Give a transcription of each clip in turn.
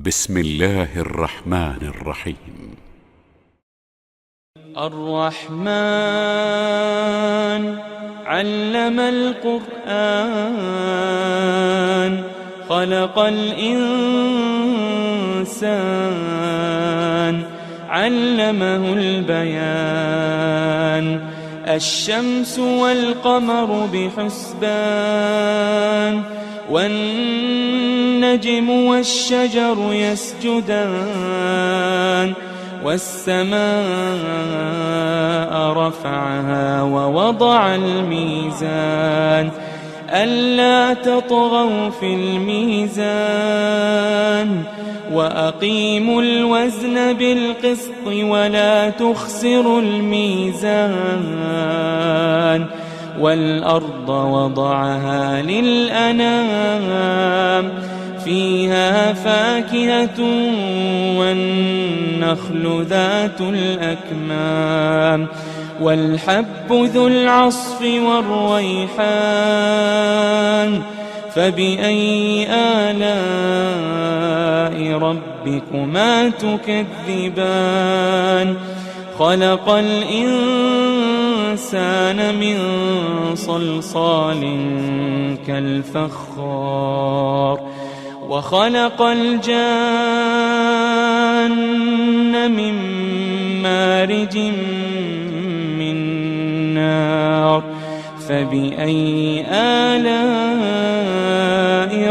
بسم الله الرحمن الرحيم. الرحمن علم القرآن خلق الإنسان علمه البيان الشمس والقمر بحسبان والنجم والشجر يسجدان والسماء رفعها ووضع الميزان ألا تطغوا في الميزان وأقيموا الوزن بالقسط ولا تخسروا الميزان والأرض وضعها للأنام فيها فاكهة والنخل ذات الأكمام والحب ذو العصف والريحان فبأي آلاء ربكما تكذبان خلق الإنسان من صلصال كالفخار وخلق الجان من مارج من نار فبأي آلاء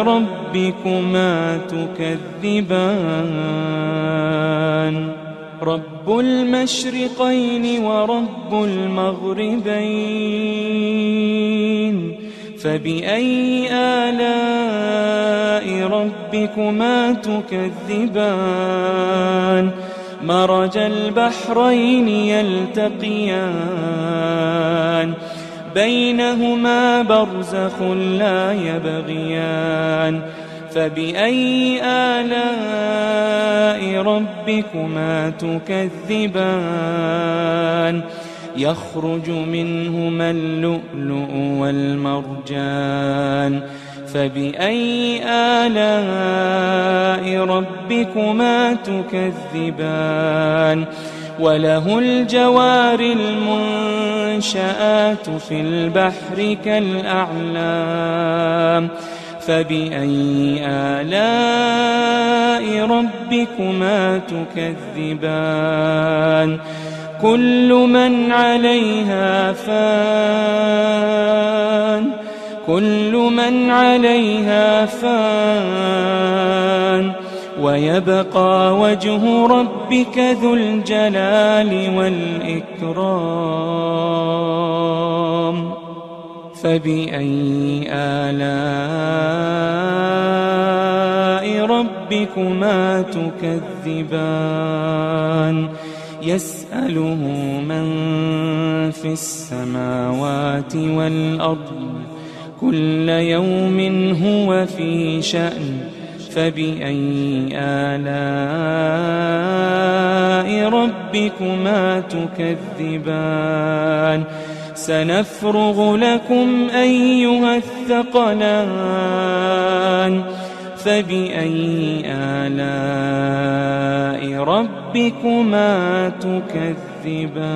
ربكما تكذبان رب المشرقين ورب المغربين فبأي آلاء ربكما تكذبان مرج البحرين يلتقيان بينهما برزخ لا يبغيان فبأي آلاء ربكما تكذبان يخرج منهما اللؤلؤ والمرجان فبأي آلاء ربكما تكذبان وله الجوار المنشآت في البحر كالأعلام فبأي آلاء ربكما تكذبان كل من عليها فان كل من عليها فان ويبقى وجه ربك ذو الجلال والإكرام فبأي آلاء ربكما تكذبان يسأله من في السماوات والأرض كل يوم هو في شأن فبأي آلاء ربكما تكذبان سنفرغ لكم أيها الثقلان فبأي آلاء ربكما تكذبان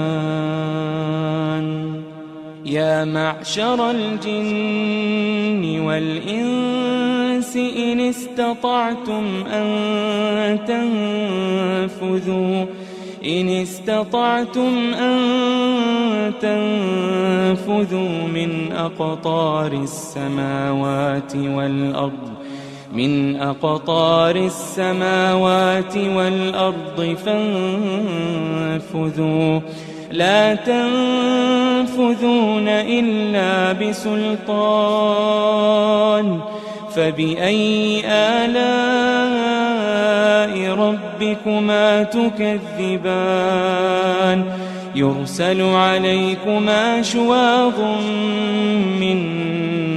يا معشر الجن والإنس إن استطعتم أن تنفذوا من أقطار السماوات والأرض فانفذوا لا تنفذون إلا بسلطان فبأي آلاء ربكما تكذبان يرسل عليكما شواظ من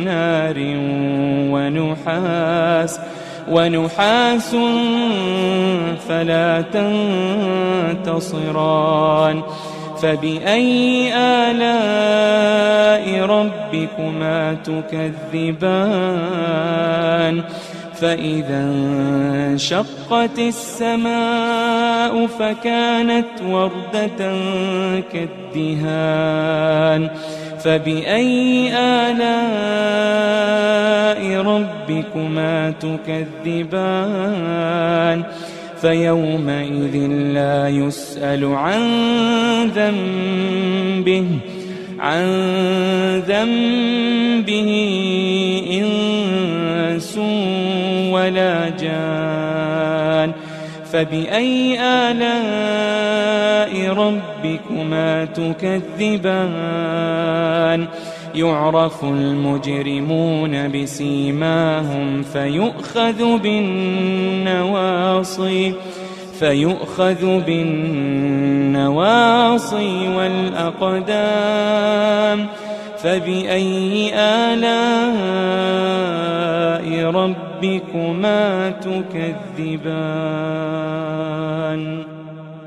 نار ونحاس فلا تنتصران فبأي آلاء ربكما تكذبان فإذا انشقت السماء فكانت وردة كالدهان فبأي آلاء ربكما تكذبان فيومئذ لا يسأل عن ذنبه إنس ولا جان فبأي آلاء ربكما تكذبان يعرف المجرمون بسيماهم فيؤخذ بالنواصي والأقدام فبأي آلاء ربكما تكذبان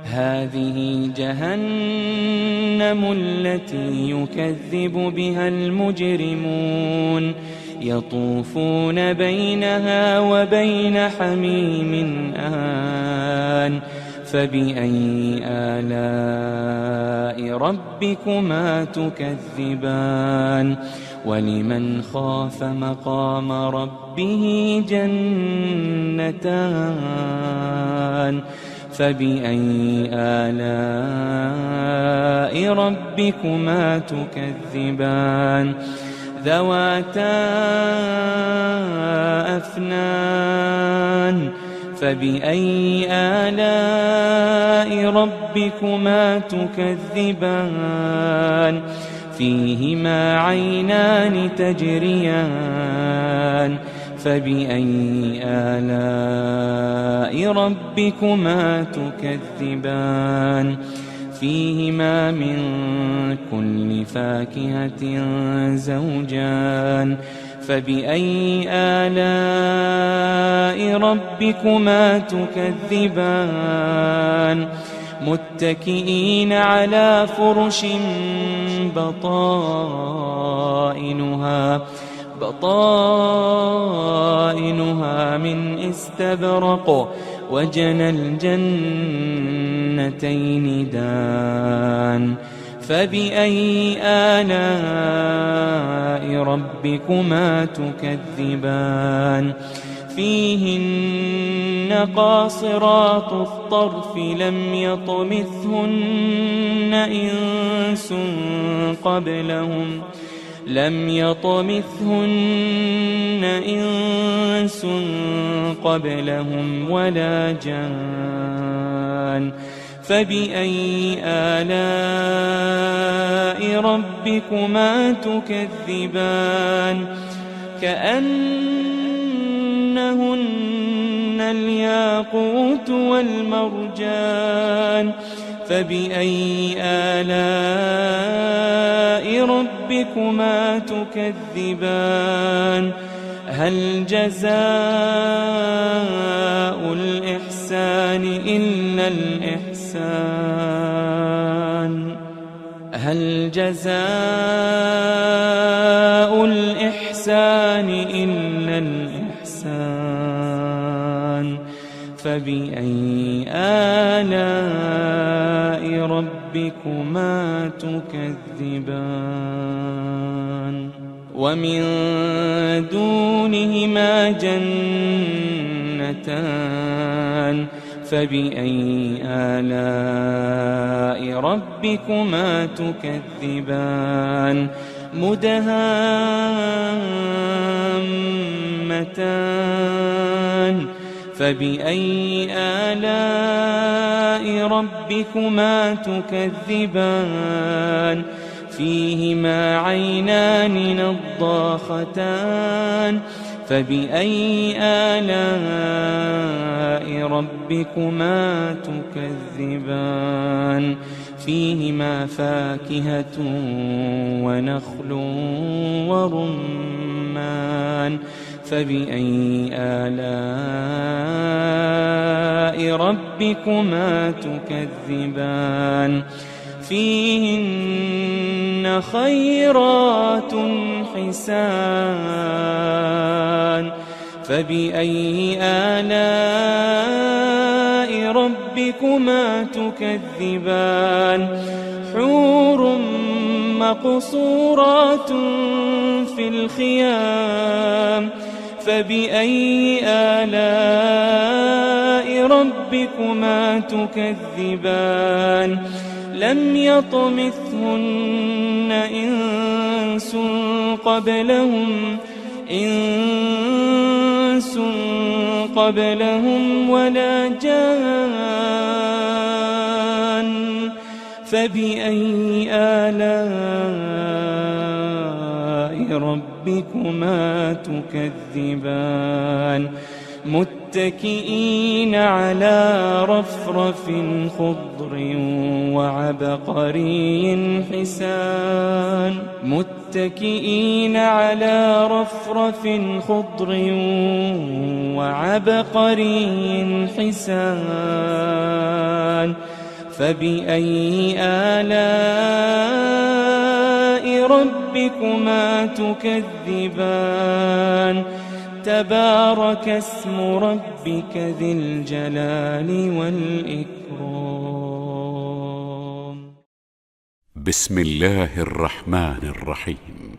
هذه جهنم التي يكذب بها المجرمون يطوفون بينها وبين حميم آن فبأي آلاء ربكما تكذبان ولمن خاف مقام ربه جنتان فبأي آلاء ربكما تكذبان ذواتا أفنان فبأي آلاء ربكما تكذبان فيهما عينان تجريان فبأي آلاء ربكما تكذبان فيهما من كل فاكهة زوجان فبأي آلاء ربكما تكذبان متكئين على فرش بطائنها من استبرق وجنى الجنتين دان فبأي آلاء ربكما تكذبان فيهن قاصرات الطرف لم يطمثهن إنس قبلهم ولا جان فبأي آلاء ربكما تكذبان كأنهن الياقوت والمرجان فبأي آلاء ربكما تكذبان هل جزاء الإحسان إلا الإحسان هل جزاء الإحسان إلا الإحسان فبأي آلاء ربكما تكذبان ومن دونهما جنتان فبأي آلاء ربكما تكذبان مدهامتان فبأي آلاء ربكما تكذبان فيهما عينان نضاختان فبأي آلاء ربكما تكذبان فيهما فاكهة ونخل ورمان فبأي آلاء ربكما تكذبان فيهن خيرات حسان فبأي آلاء ربكما تكذبان حور مقصورات في الخيام فبأي آلاء ربكما تكذبان لم يطمثهن إنس قبلهم ولا جان فبأي آلاء ربكما تكذبان متكئين على رفرف خضر وعبقري حسان متكئين على رفرف خضر وعبقري حسان فبأي آلاء ربكما تكذبان تبارك اسم ربك ذي الجلال والإكرام. بسم الله الرحمن الرحيم.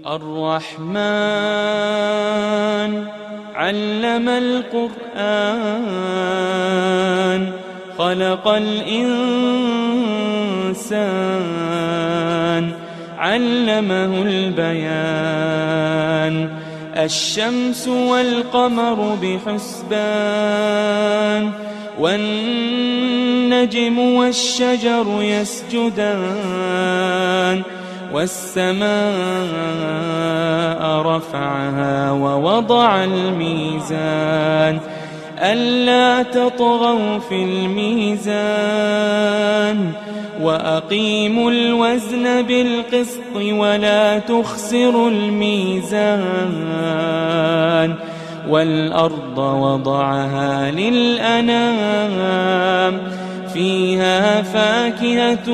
الرحمن علم القرآن خلق الإنسان علمه البيان الشمس والقمر بحسبان والنجم والشجر يسجدان والسماء رفعها ووضع الميزان ألا تطغوا في الميزان وأقيموا الوزن بالقسط ولا تخسروا الميزان والأرض وضعها للأنام فيها فاكهة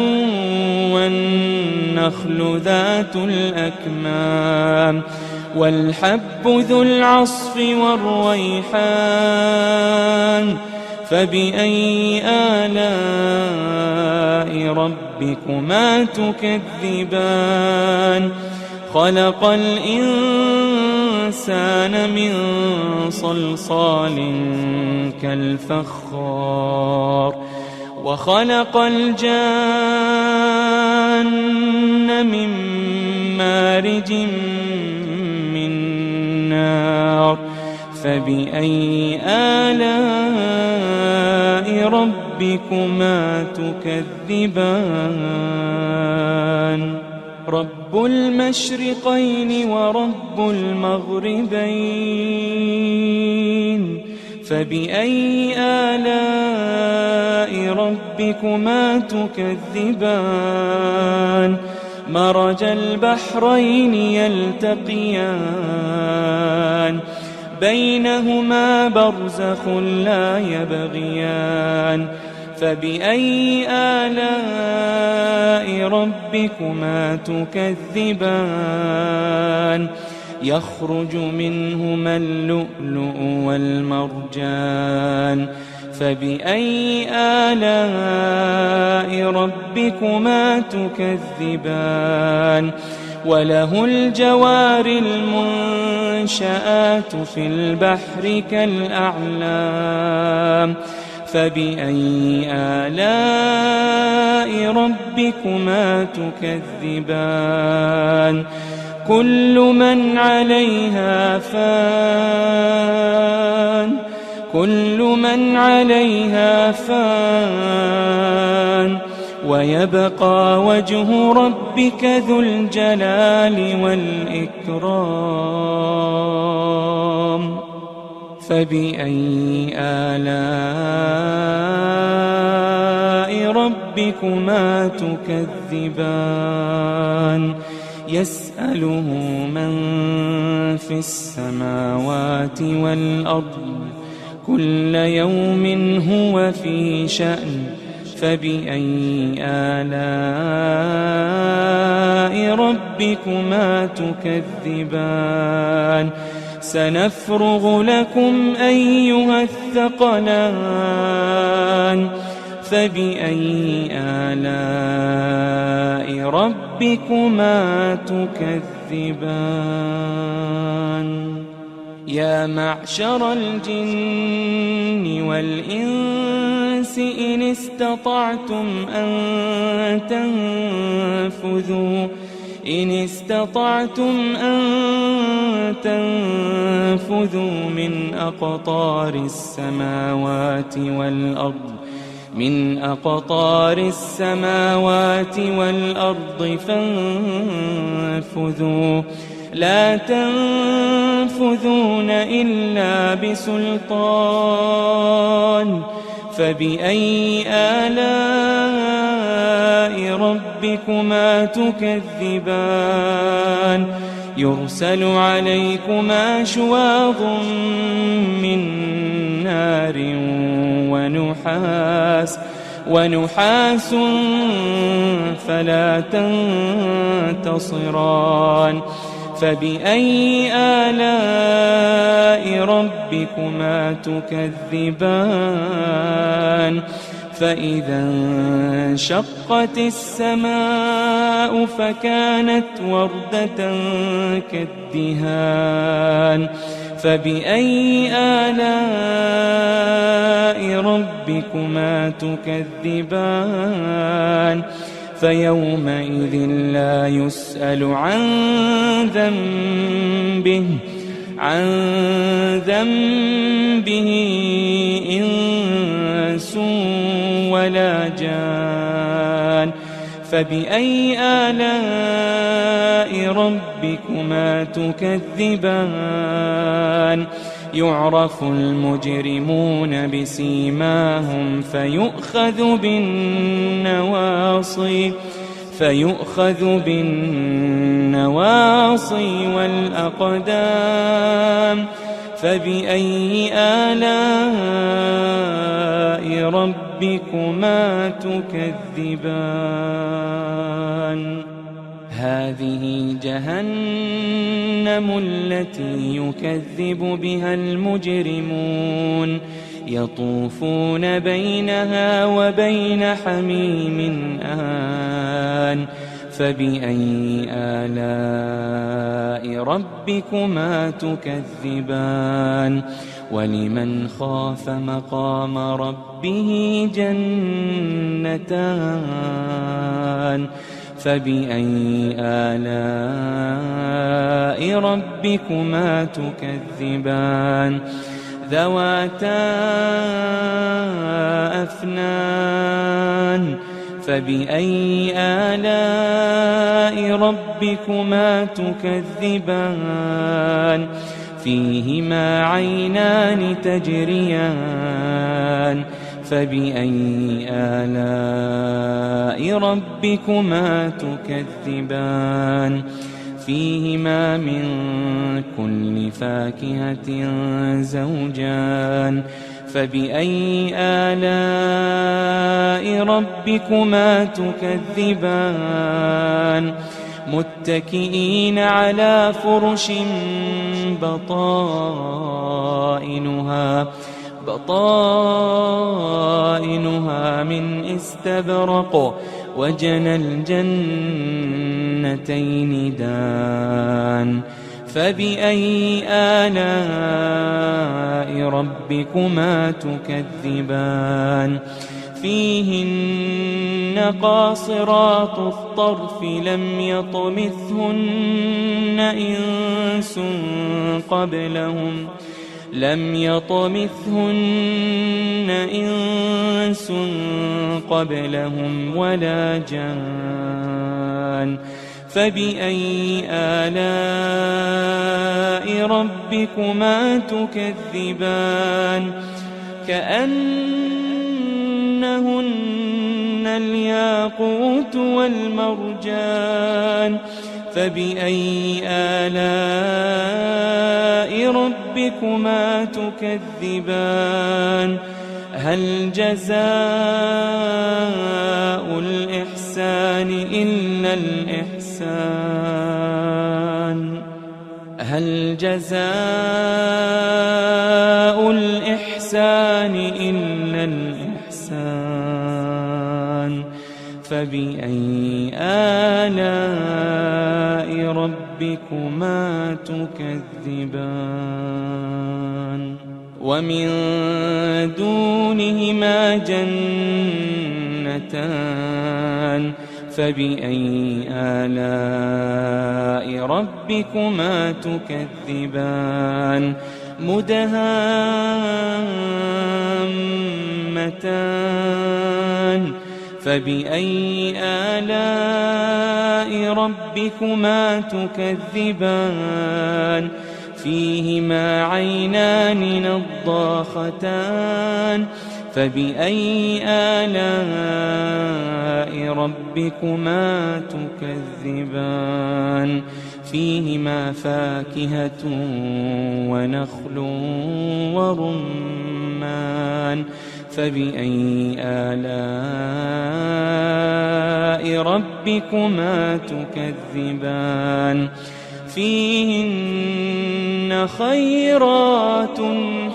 والنخل ذات الأكمام والحب ذو العصف والريحان فبأي آلاء ربكما تكذبان خلق الإنسان من صلصال كالفخار وخلق الجان من مارج من نار فبأي آلاء ربكما تكذبان رب المشرقين ورب المغربين فبأي آلاء ربكما تكذبان مرج البحرين يلتقيان بينهما برزخ لا يبغيان فبأي آلاء ربكما تكذبان يخرج منهما اللؤلؤ والمرجان فبأي آلاء ربكما تكذبان وله الجوار المنشآت في البحر كالأعلام فبأي آلاء ربكما تكذبان كل من عليها فان ويبقى وجه ربك ذو الجلال والإكرام فبأي آلاء ربكما تكذبان يسأله من في السماوات والأرض كل يوم هو في شأن فبأي آلاء ربكما تكذبان سنفرغ لكم أيها الثقلان فبأي آلاء ربكما تكذبان يا معشر الجن والإنس إن استطعتم أن تنفذوا من أقطار السماوات والأرض فانفذوا لا تنفذون إلا بسلطان فبأي آلاء ربكما تكذبان يرسل عليكما شواظ من نار ونحاس فلا تنتصران فبأي آلاء ربكما تكذبان فإذا انشقت السماء فكانت وردة كالدهان فبأي آلاء ربكما تكذبان فيومئذ لا يسأل عن ذنبه إنس ولا جان فبأي آلاء ربكما تكذبان يعرف المجرمون بسيماهم فيؤخذ بالنواصي والأقدام فبأي آلاء ربكما تكذبان هذه جهنم التي يكذب بها المجرمون يطوفون بينها وبين حميم آن فبأي آلاء ربكما تكذبان ولمن خاف مقام ربه جنتان فبأي آلاء ربكما تكذبان ذواتا أفنان فبأي آلاء ربكما تكذبان فيهما عينان تجريان فبأي آلاء ربكما تكذبان فيهما من كل فاكهة زوجان فبأي آلاء ربكما تكذبان متكئين على فرش بطائنها من استبرق وجنى الجنتين دان فبأي آلاء ربكما تكذبان فيهن قاصرات الطرف لم يطمثهن إنس قبلهم ولا جان فبأي آلاء ربكما تكذبان كأنهن الياقوت والمرجان فبأي آلاء ربكما تكذبان هل جزاء الإحسان إلا الإحسان هل جزاء الإحسان إلا الإحسان فبأي آلاء ربكما تكذبان ومن دونهما جنتان فبأي آلاء ربكما تكذبان مدهامتان فبأي آلاء ربكما تكذبان فيهما عينان نضاختان فبأي آلاء ربكما تكذبان فيهما فاكهة ونخل ورمان فبأي آلاء ربكما تكذبان فيهن خيرات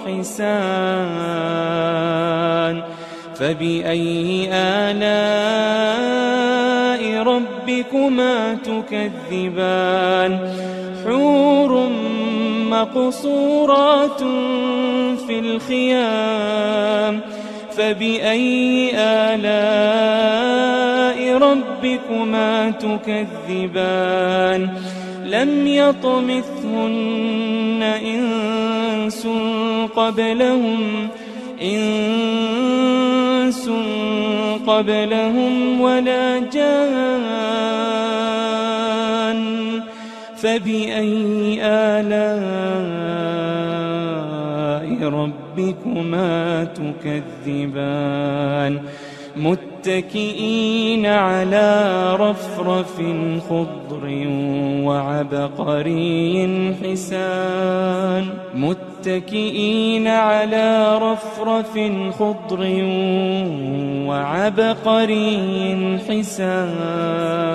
حسان فبأي آلاء ربكما تكذبان حور مقصورات في الخيام فبأي آلاء ربكما تكذبان لم يطمثهن إنس قبلهم ولا جان فبأي آلاء ربكما تكذبان متكئين على رفرف خضر وعبقري حسان متكئين على رفرف خضر وعبقري حسان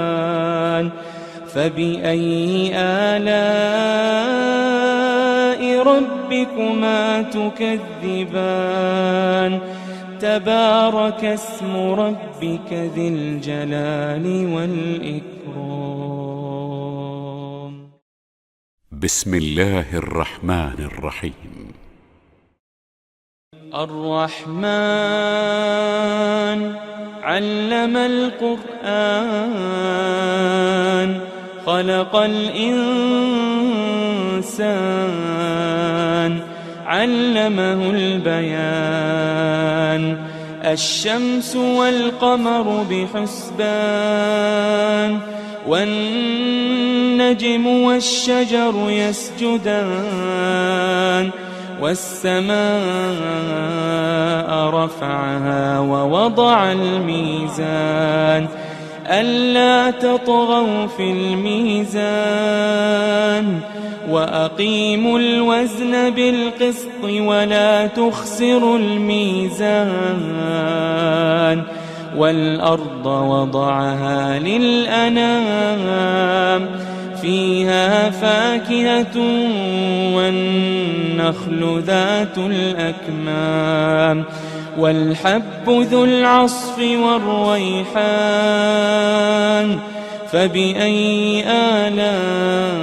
فبأي آلاء ربكما تكذبان تبارك اسم ربك ذي الجلال والإكرام بسم الله الرحمن الرحيم الرحمن علم القرآن خلق الإنسان علمه البيان الشمس والقمر بحسبان والنجم والشجر يسجدان والسماء رفعها ووضع الميزان ألا تطغوا في الميزان وأقيموا الوزن بالقسط ولا تخسروا الميزان والأرض وضعها للأنام فيها فاكهة والنخل ذات الأكمام والحب ذو العصف والريحان فبأي آلاء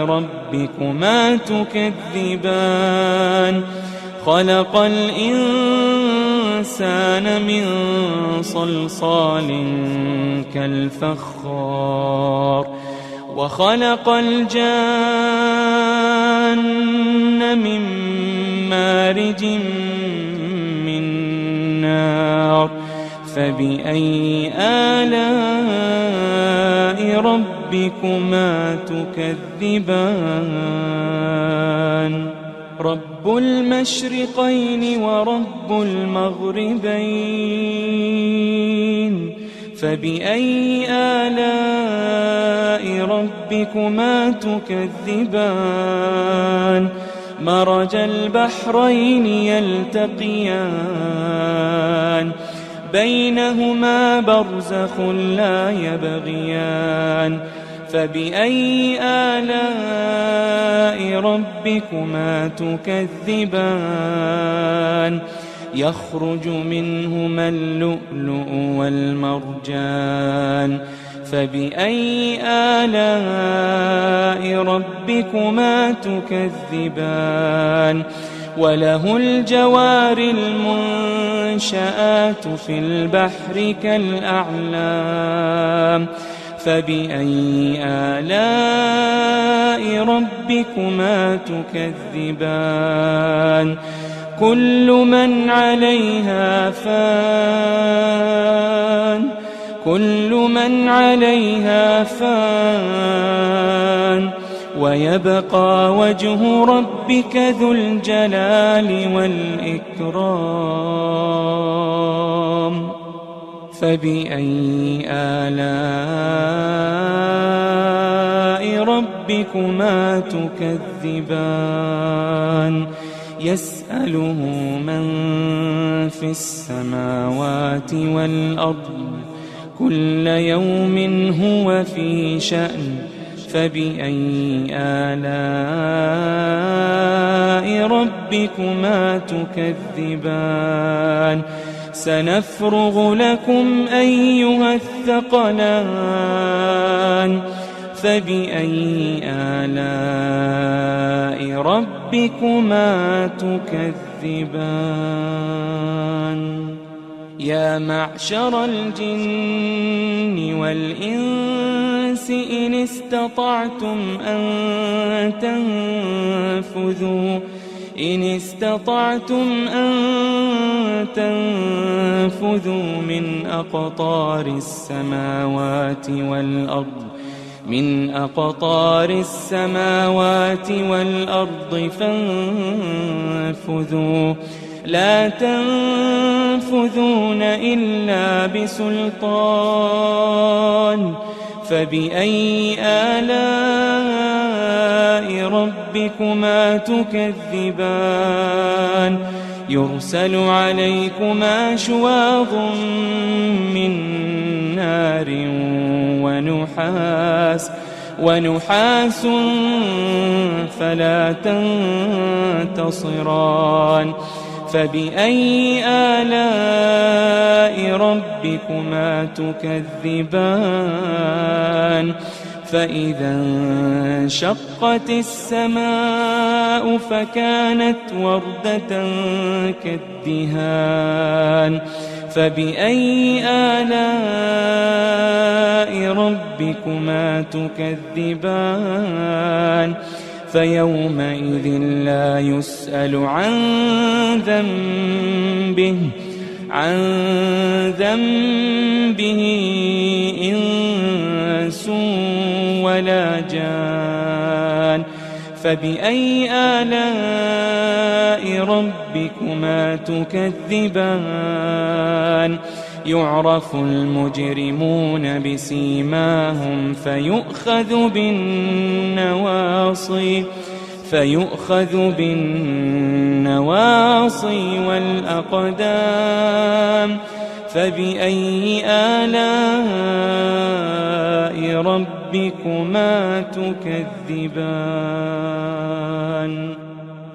ربكما تكذبان خلق الإنسان من صلصال كالفخار وخلق الجان من مارج من نار فبأي آلاء ربكما تكذبان رب المشرقين ورب المغربين فبأي آلاء ربكما تكذبان مرج البحرين يلتقيان بينهما برزخ لا يبغيان فبأي آلاء ربكما تكذبان يخرج منهما اللؤلؤ والمرجان فبأي آلاء ربكما تكذبان وله الجوار المنشآت في البحر كالأعلام فبأي آلاء ربكما تكذبان كل من عليها فان ويبقى وجه ربك ذو الجلال والإكرام فبأي آلاء ربكما تكذبان يسأله من في السماوات والأرض كل يوم هو في شأن فبأي آلاء ربكما تكذبان سنفرغ لكم أيها الثقلان فبأي آلاء ربكما تكذبان يا معشر الجن والإنس إن استطعتم أن تنفذوا من أقطار السماوات والأرض فانفذوا لا تنفذون إلا بسلطان فبأي آلاء ربكما تكذبان يرسل عليكما شواظ من نار ونحاس فلا تنتصران فبأي آلاء ربكما تكذبان فإذا انشقت السماء فكانت وردة كالدهان فبأي آلاء ربكما تكذبان فيومئذ لا يسأل عن ذنبه إنس ولا جان فبأي آلاء ربكما تكذبان يعرف المجرمون بسيماهم فيؤخذ بالنواصي والأقدام فبأي آلاء ربكما تكذبان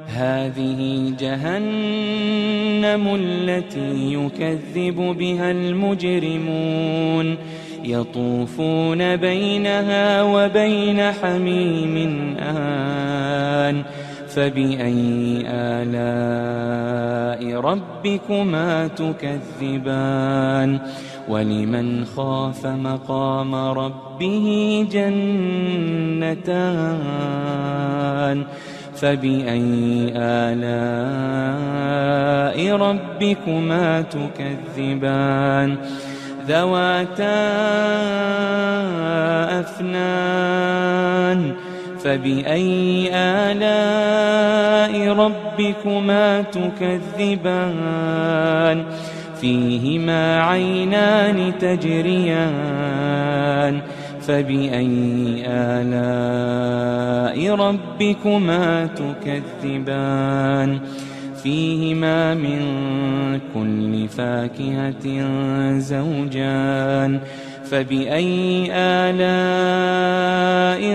هذه جهنم التي يكذب بها المجرمون يطوفون بينها وبين حميم آن فبأي آلاء ربكما تكذبان ولمن خاف مقام ربه جنتان فبأي آلاء ربكما تكذبان ذواتا أفنان فبأي آلاء ربكما تكذبان فيهما عينان تجريان فبأي آلاء ربكما تكذبان فيهما من كل فاكهة زوجان فبأي آلاء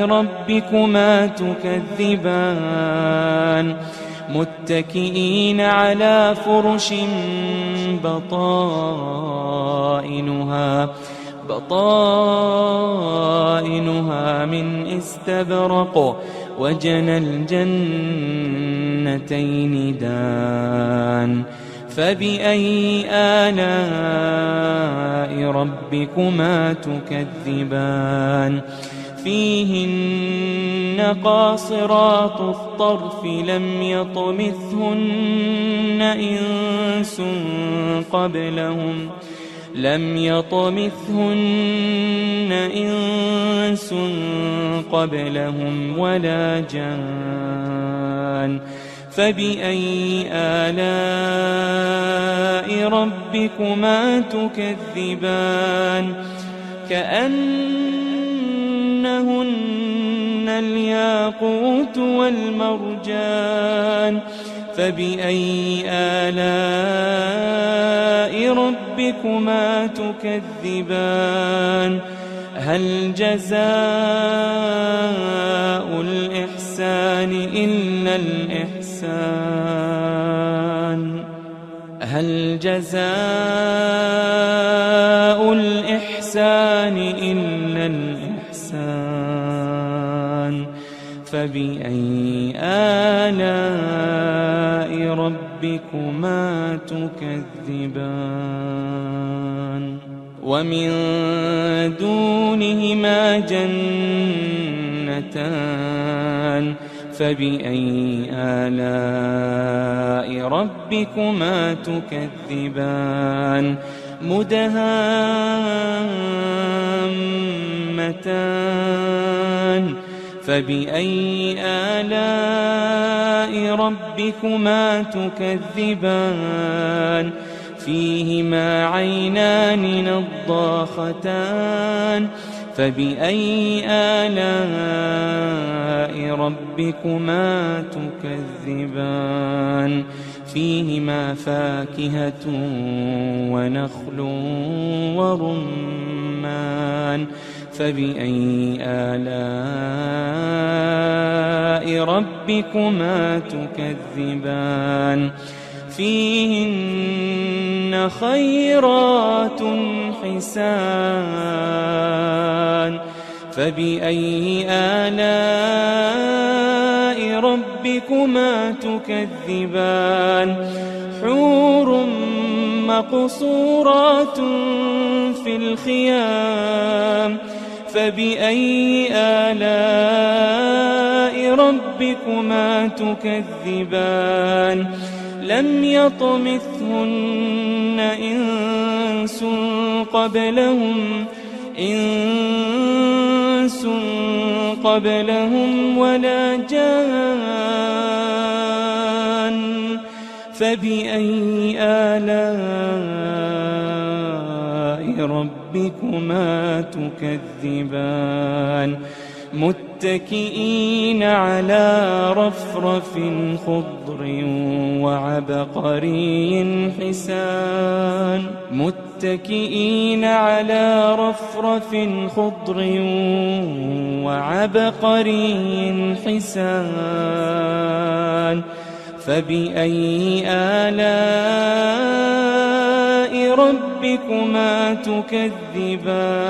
ربكما تكذبان متكئين على فرش بطائنها من استبرق وجنى الجنتين دان فبأي آلاء ربكما تكذبان فيهن قاصرات الطرف لم يطمثهن إنس قبلهم ولا جان فبأي آلاء ربكما تكذبان كأنهن الياقوت والمرجان فبأي آلاء ربكما تكذبان هل جزاء الإحسان إلا الإحسان هل جزاء الإحسان إلا الإحسان فبأي آلاء ربكما تكذبان ومن دونهما جنتان فبأي آلاء ربكما تكذبان مدهامتان فبأي آلاء ربكما تكذبان فيهما عينان نضاختان فبأي آلاء ربكما تكذبان فيهما فاكهة ونخل ورمان فبأي آلاء ربكما تكذبان فيهن خيرات حسان فبأي آلاء ربكما تكذبان حور مقصورات في الخيام فبأي آلاء ربكما تكذبان لم يطمثهن إنس قبلهم ولا جان فبأي آلاء ربكما تكذبان متكئين على رفرف خضر وعبقري حسان متكئين على رفرف خضر وعبقري حسان فبأي آلاء ربكما تكذبان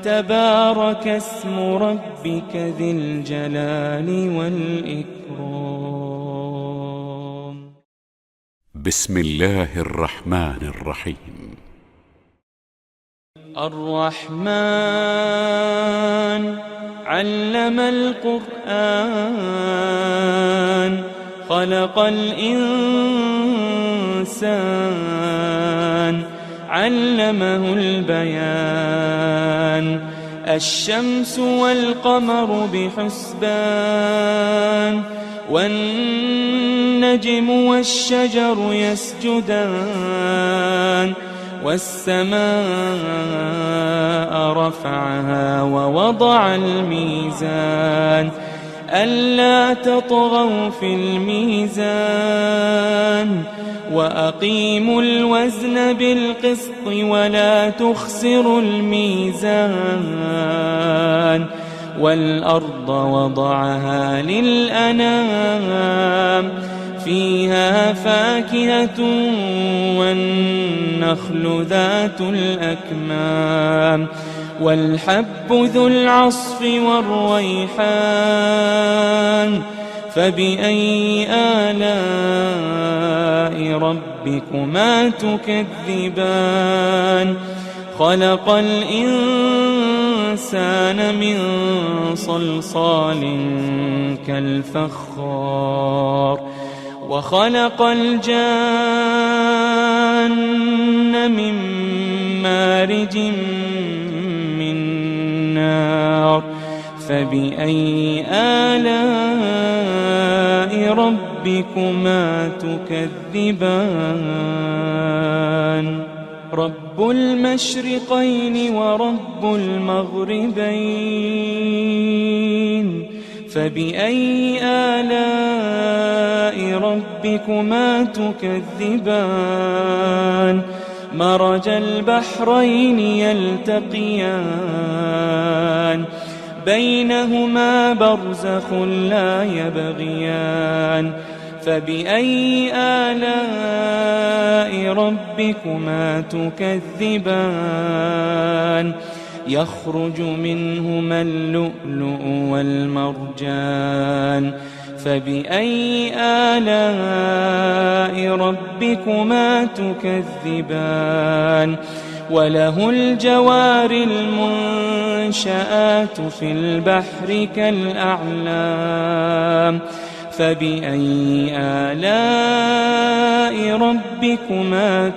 تبارك اسم ربك ذي الجلال والإكرام بسم الله الرحمن الرحيم الرحمن علم القرآن خلق الإنسان علمه البيان الشمس والقمر بحسبان والنجم والشجر يسجدان والسماء رفعها ووضع الميزان ألا تطغوا في الميزان وأقيموا الوزن بالقسط ولا تخسروا الميزان والأرض وضعها للأنام فيها فاكهة والنخل ذات الأكمام والحب ذو العصف والريحان فبأي آلاء ربكما تكذبان خلق الإنسان من صلصال كالفخار وخلق الجان من مارج من نار فبأي آلاء ربكما تكذبان رب المشرقين ورب المغربين فبأي آلاء ربكما تكذبان مرج البحرين يلتقيان بينهما برزخ لا يبغيان فبأي آلاء ربكما تكذبان يخرج منهما اللؤلؤ والمرجان فبأي آلاء ربكما تكذبان وله الجوار المنشآت في البحر كالأعلام فبأي آلاء ربكما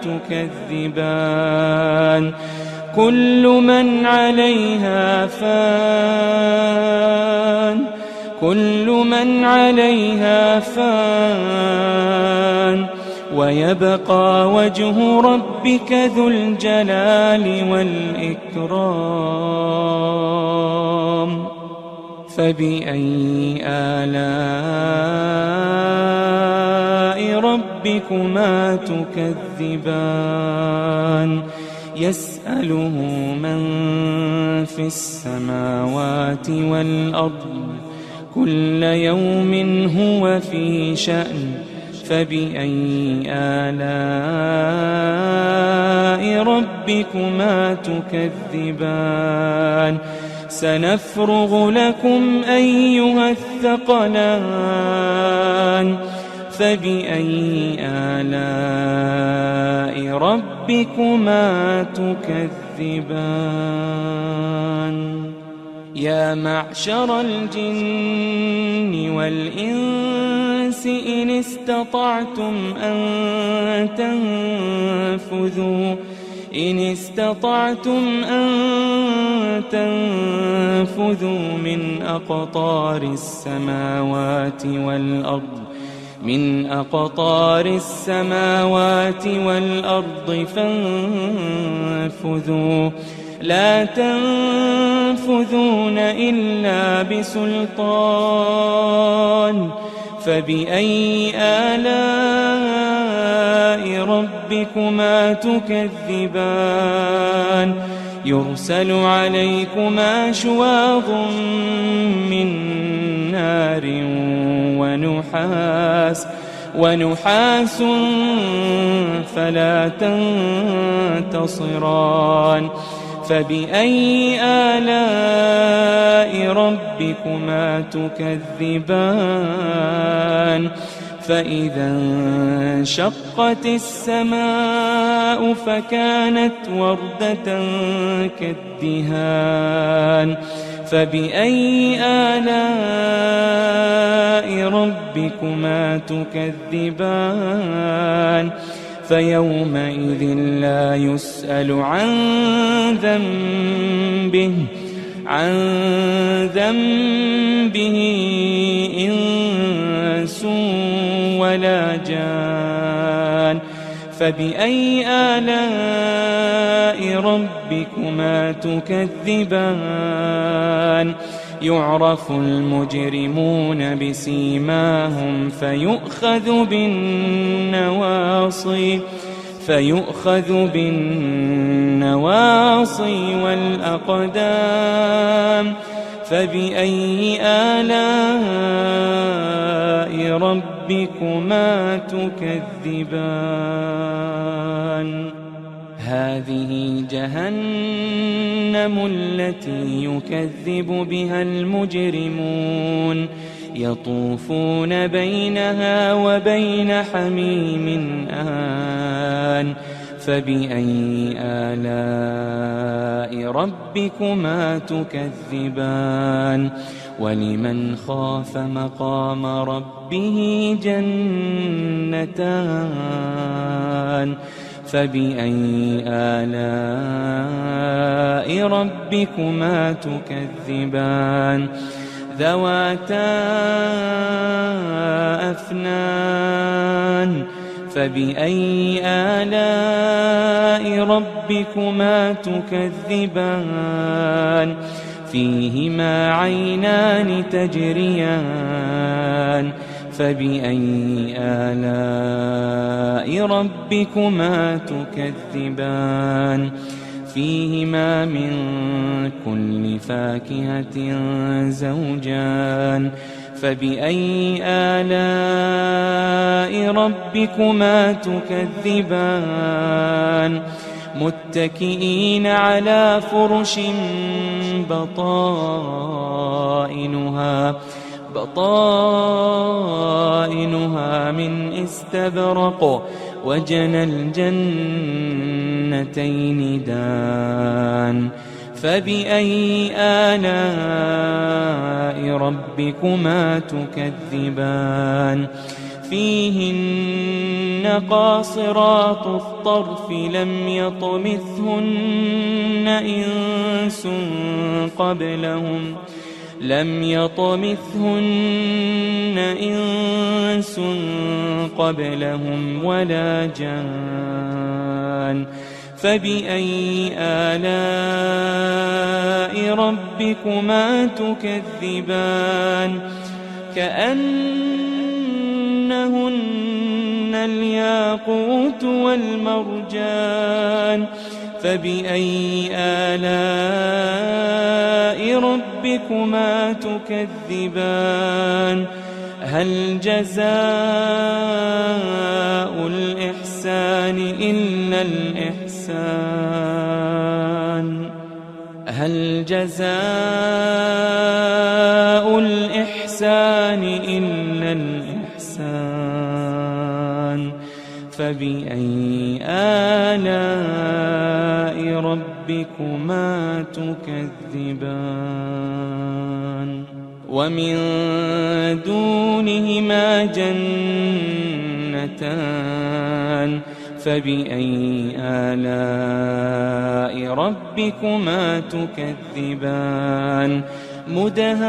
تكذبان كل من عليها فان ويبقى وجه ربك ذو الجلال والإكرام فبأي آلاء ربكما تكذبان يسأله من في السماوات والأرض كل يوم هو في شأن فبأي آلاء ربكما تكذبان سنفرغ لكم أيها الثقلان فبأي آلاء ربكما تكذبان يا معشر الجن والإنس إن استطعتم أن تنفذوا من أقطار السماوات والأرض فانفذوا لا تنفذون إلا بسلطان فبأي آلاء ربكما تكذبان يرسل عليكما شواظ من نار ونحاس فلا تنتصران فبأي آلاء ربكما تكذبان فإذا انشقت السماء فكانت وردة كالدهان فبأي آلاء ربكما تكذبان فيومئذ لا يسأل عن ذنبه إنس ولا جان فبأي آلاء ربكما تكذبان يعرف المجرمون بسيماهم فيؤخذ بالنواصي والأقدام فبأي آلاء ربكما تكذبان هذه جهنم التي يكذب بها المجرمون يطوفون بينها وبين حميم آن فبأي آلاء ربكما تكذبان ولمن خاف مقام ربه جنتان فبأي آلاء ربكما تكذبان ذواتا أفنان فبأي آلاء ربكما تكذبان فيهما عينان تجريان فبأي آلاء ربكما تكذبان فيهما من كل فاكهة زوجان فبأي آلاء ربكما تكذبان متكئين على فرش بطائنها من استبرق وجنى الجنتين دان فبأي آلاء ربكما تكذبان فيهن قاصرات الطرف لم يطمثهن إنس قبلهم ولا جان فبأي آلاء ربكما تكذبان كأنهن الياقوت والمرجان فبأي آلاء ربكما تكذبان هل جزاء الإحسان إلا الإحسان هل جزاء الإحسان إلا الإحسان فبأي آلاء ربكما تكذبان ومن دونهما جنتان فبأي آلاء ربكما تكذبان مدهامتان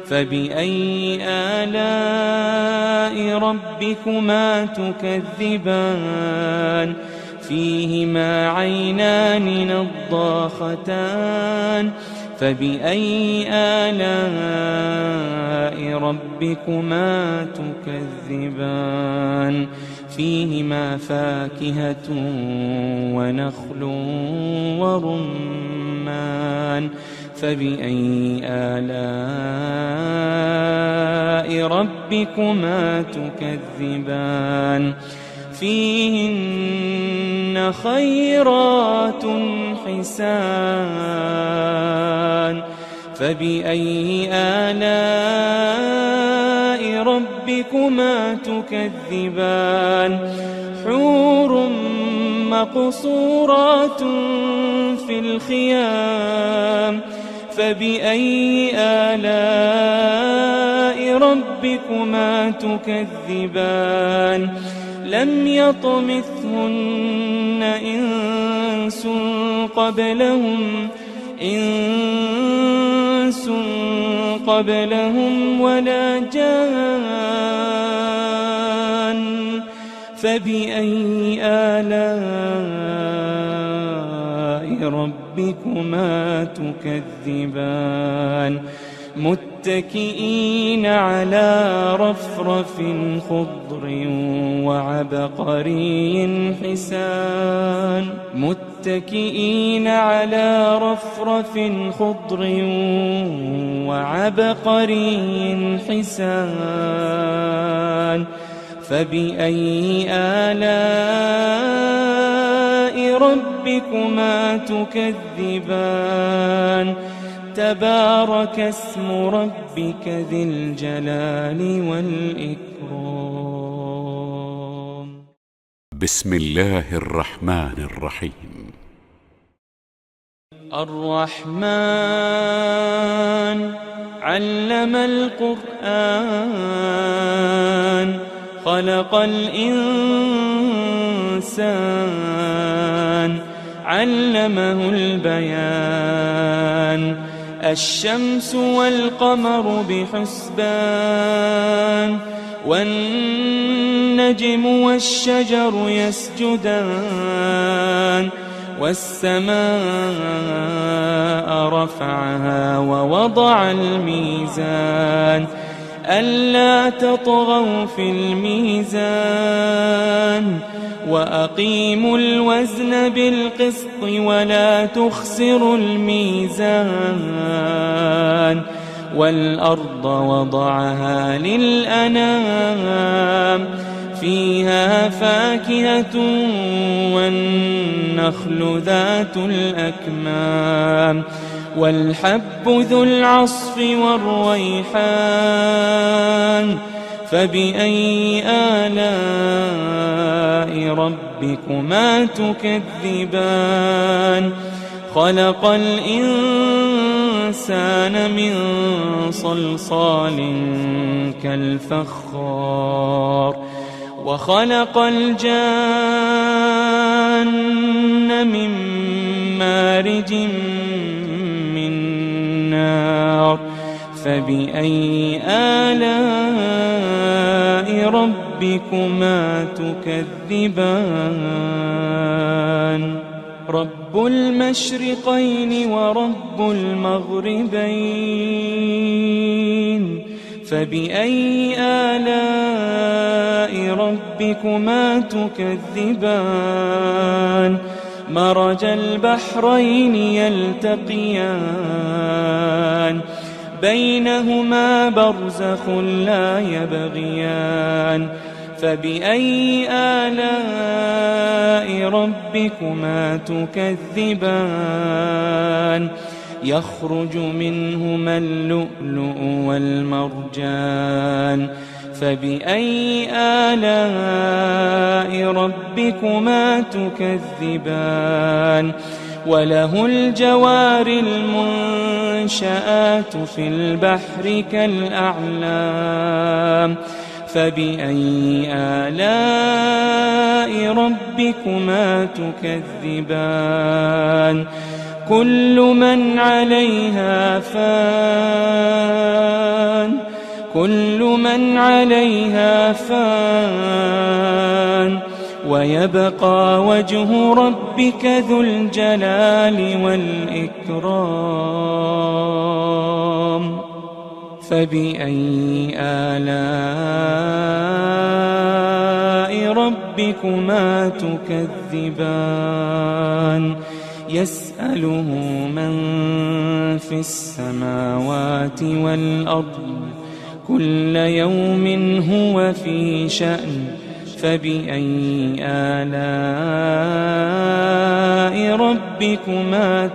فبأي آلاء ربكما تكذبان فيهما عينان نضاختان فبأي آلاء ربكما تكذبان فيهما فاكهة ونخل ورمان فبأي آلاء ربكما تكذبان فيهن خيرات حسان فبأي آلاء ربكما تكذبان حور مقصورات في الخيام فبأي آلاء ربكما تكذبان لم يطمثهن إنس قبلهم ولا جان فبأي آلاء ربكما تكذبان متكئين على رفرف خضر وعبقري حسان متكئين على رفرف خضر وعبقري حسان فبأي آلاء ربكما تكذبان تبارك اسم ربك ذي الجلال والإكرام. بسم الله الرحمن الرحيم. الرحمن علم القرآن خلق الإنسان علمه البيان الشمس والقمر بحسبان والنجم والشجر يسجدان والسماء رفعها ووضع الميزان ألا تطغوا في الميزان وأقيموا الوزن بالقسط ولا تخسروا الميزان والأرض وضعها للأنام فيها فاكهة والنخل ذات الأكمام والحب ذو العصف والريحان فبأي آلاء ربكما تكذبان خلق الإنسان من صلصال كالفخار وخلق الجان من مارج من نار فبأي آلاء ربكما تكذبان رب المشرقين ورب المغربين فبأي آلاء ربكما تكذبان مرج البحرين يلتقيان بينهما برزخ لا يبغيان فبأي آلاء ربكما تكذبان يخرج منهما اللؤلؤ والمرجان فبأي آلاء ربكما تكذبان وله الجوار المنشآت في البحر كالأعلام فبأي آلاء ربكما تكذبان كل من عليها فان ويبقى وجه ربك ذو الجلال والإكرام فبأي آلاء ربكما تكذبان يسأله من في السماوات والأرض كل يوم هو في شأن فبأي آلاء ربكما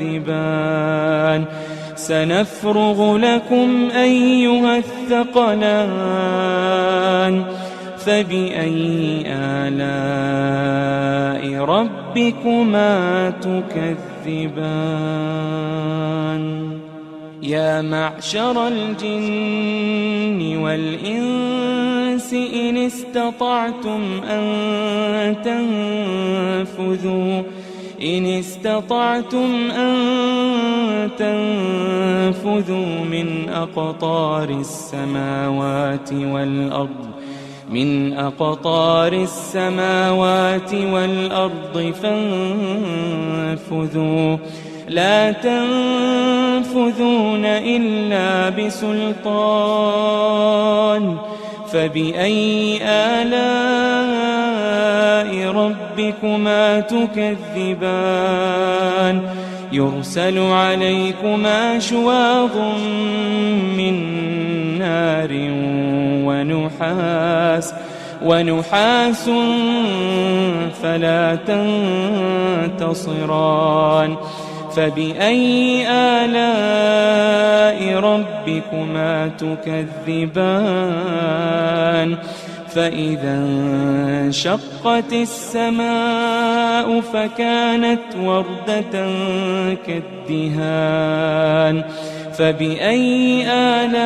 تكذبان سنفرغ لكم أيها الثقلان فبأي آلاء ربكما تكذبان يا معشر الجن والإنس إن استطعتم أن تنفذوا من أقطار السماوات والأرض من أقطار السماوات والأرض فانفذوا لا تنفذون إلا بسلطان فبأي آلاء ربكما تكذبان يرسل عليكما شواظ من نار ونحاس فلا تنتصران فبأي آلاء ربكما تكذبان فإذا انشقت السماء فكانت وردة كالدهان فبأي آلاء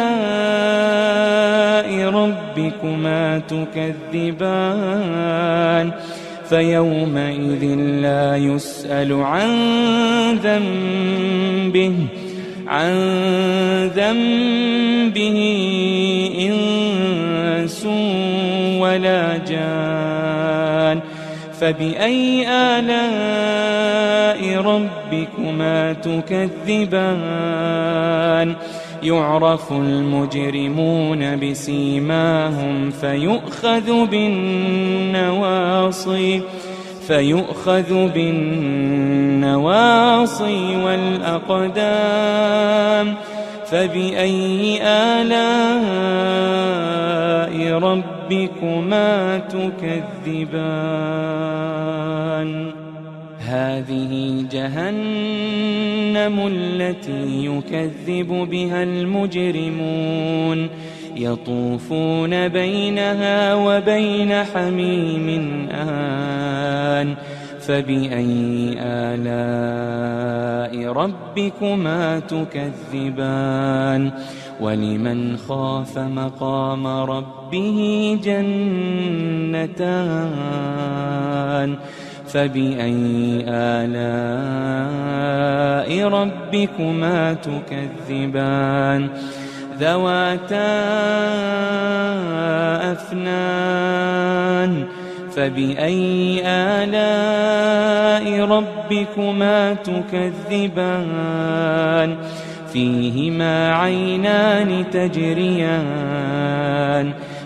ربكما تكذبان فيومئذ لا يسأل عن ذنبه إنس ولا جان فبأي آلاء ربكما تكذبان يعرف المجرمون بسيماهم فيؤخذ بالنواصي والأقدام فبأي آلاء ربكما تكذبان هذه جهنم التي يكذب بها المجرمون يطوفون بينها وبين حميم آن فبأي آلاء ربكما تكذبان ولمن خاف مقام ربه جنتان فبأي آلاء ربكما تكذبان ذواتا أفنان فبأي آلاء ربكما تكذبان فيهما عينان تجريان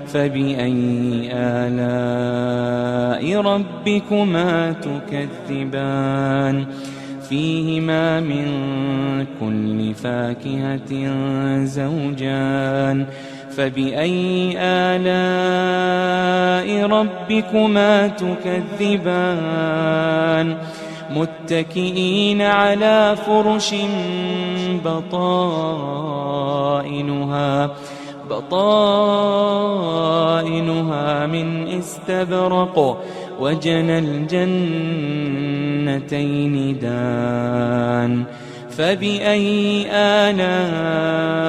فبأي آلاء ربكما تكذبان فيهما من كل فاكهة زوجان فبأي آلاء ربكما تكذبان متكئين على فرش بطائنها من استبرق وجنى الجنتين دان فبأي آلاء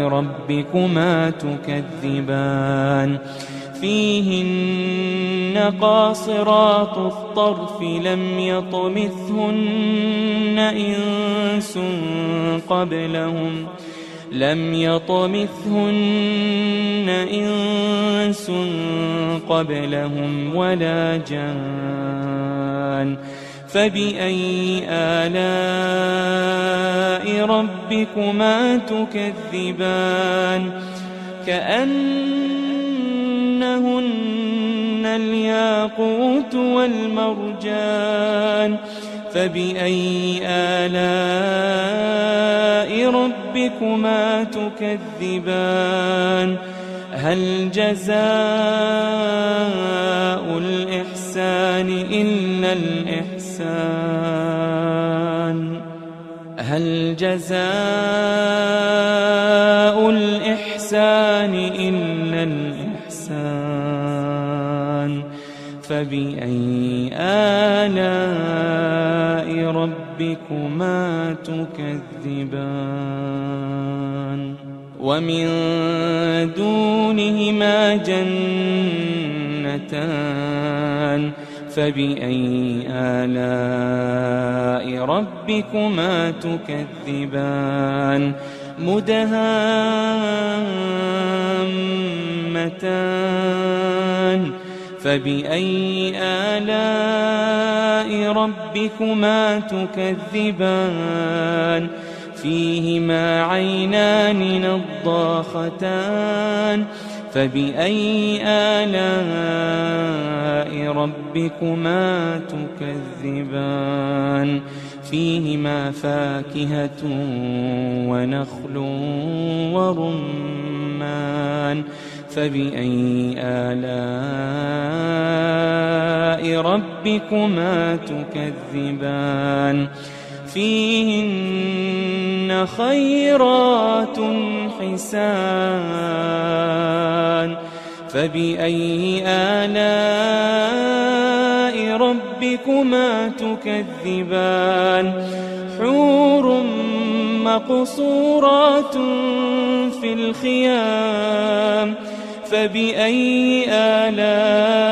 ربكما تكذبان فيهن قاصرات الطرف لم يطمثهن إنس قبلهم ولا جان فبأي آلاء ربكما تكذبان كأنهن الياقوت والمرجان فبأي آلاء ربكما تكذبان هل جزاء الإحسان إلا الإحسان هل جزاء الإحسان إلا الإحسان فبأي آلاء ربكما تكذبان ومن دونهما جنتان فبأي آلاء ربكما تكذبان مدهامتان فبأي آلاء ربكما تكذبان فيهما عينان نضاختان فبأي آلاء ربكما تكذبان فيهما فاكهة ونخل ورمان فبأي آلاء ربكما تكذبان فيهن خيرات حسان فبأي آلاء ربكما تكذبان حور مقصورات في الخيام فبأي آلاء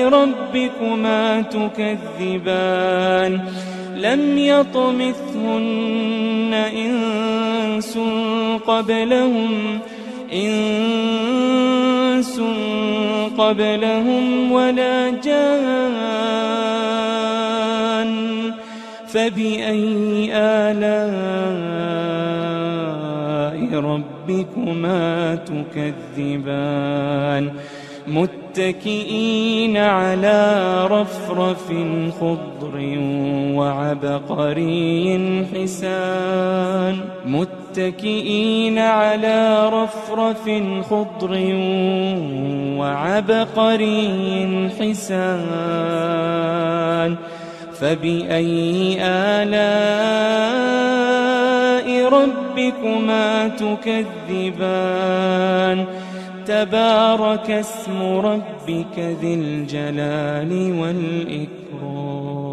ربكما تكذبان لم يطمثهن إنس قبلهم ولا جان فبأي آلاء ربكما تكذبان متكئين على رفرف خضر وعبقري حسان متكئين على رفرف خضر وعبقري حسان فبأي آلاء ربكما تكذبان تبارك اسم ربك ذي الجلال والإكرام